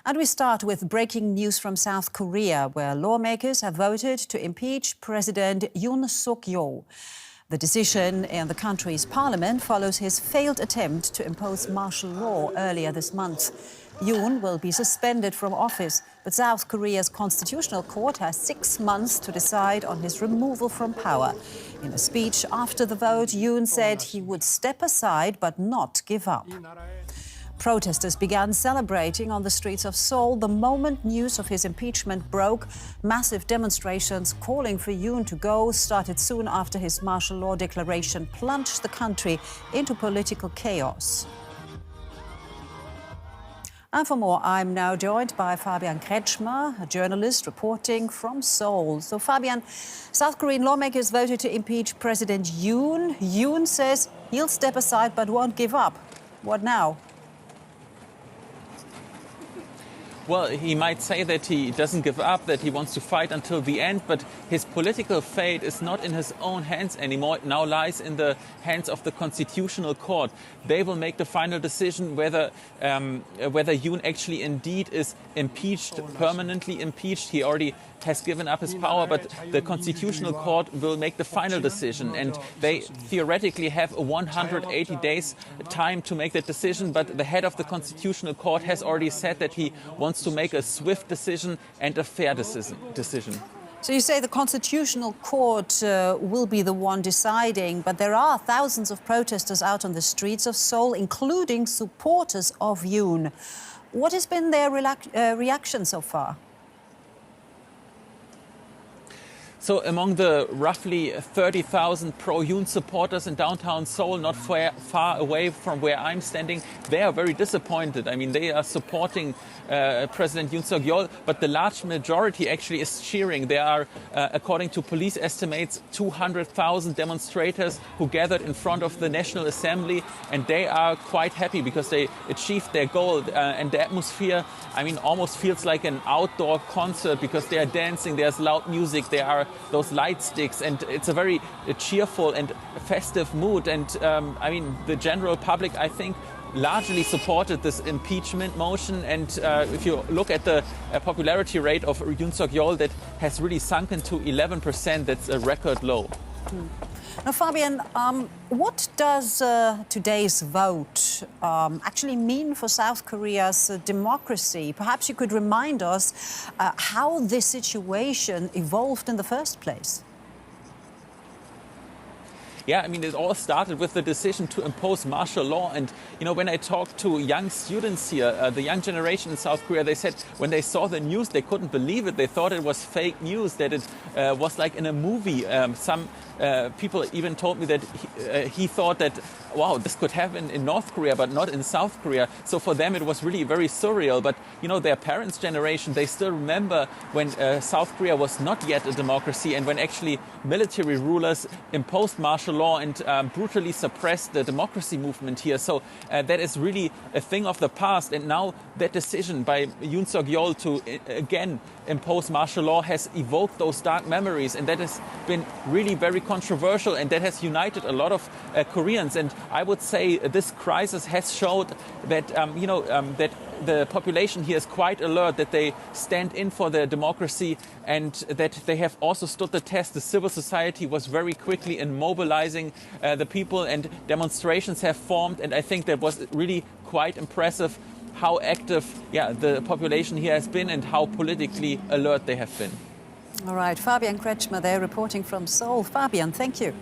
And we start with breaking news from South Korea, where lawmakers have voted to impeach President Yoon Suk Yeol. The decision in the country's parliament follows his failed attempt to impose martial law earlier this month. Yoon will be suspended from office, but South Korea's constitutional court has 6 months to decide on his removal from power. In a speech after the vote, Yoon said he would step aside but not give up. Protesters began celebrating on the streets of Seoul the moment news of his impeachment broke. Massive demonstrations calling for Yoon to go started soon after his martial law declaration plunged the country into political chaos. And for more, I'm now joined by Fabian Kretschmer, a journalist reporting from Seoul. So, Fabian, South Korean lawmakers voted to impeach President Yoon. Yoon says he'll step aside but won't give up. What now? Well, he might say that he doesn't give up, that he wants to fight until the end, but his political fate is not in his own hands anymore. It now lies in the hands of the Constitutional Court. They will make the final decision whether Yoon actually indeed is impeached, permanently impeached. He already has given up his power, but the Constitutional Court will make the final decision, and they theoretically have a 180 days time to make that decision, but the head of the Constitutional Court has already said that he wants to make a swift decision and a fair decision. So you say the Constitutional Court will be the one deciding, but there are thousands of protesters out on the streets of Seoul, including supporters of Yoon. What has been their reaction so far? So among the roughly 30,000 pro-Yoon supporters in downtown Seoul, not far away from where I'm standing, they are very disappointed. I mean, they are supporting President Yoon Suk Yeol, but the large majority actually is cheering. There are, according to police estimates, 200,000 demonstrators who gathered in front of the National Assembly, and they are quite happy because they achieved their goal. And the atmosphere, I mean, almost feels like an outdoor concert because they are dancing, there's loud music, there are those light sticks, and it's a very cheerful and festive mood. And I mean, the general public, I think, largely supported this impeachment motion. And if you look at the popularity rate of Yoon Suk Yeol, that has really sunken to 11%. That's a record low. Now, Fabian, what does today's vote actually mean for South Korea's democracy? Perhaps you could remind us how this situation evolved in the first place. Yeah, I mean, it all started with the decision to impose martial law. And, you know, when I talked to young students here, the young generation in South Korea, they said when they saw the news, they couldn't believe it. They thought it was fake news, that it was like in a movie. Some people even told me that he thought that, wow, this could happen in North Korea, but not in South Korea. So for them, it was really very surreal. But, you know, their parents' generation, they still remember when South Korea was not yet a democracy and when actually military rulers imposed martial law and brutally suppressed the democracy movement here. So that is really a thing of the past. And now that decision by Yoon Suk Yeol to again impose martial law has evoked those dark memories. And that has been really very controversial, and that has united a lot of Koreans. And I would say this crisis has showed that, that the population here is quite alert, that they stand in for their democracy, and that they have also stood the test. The civil society was very quickly in mobilizing the people, and demonstrations have formed. And I think that was really quite impressive how active the population here has been and how politically alert they have been. All right, Fabian Kretschmer there reporting from Seoul. Fabian, thank you.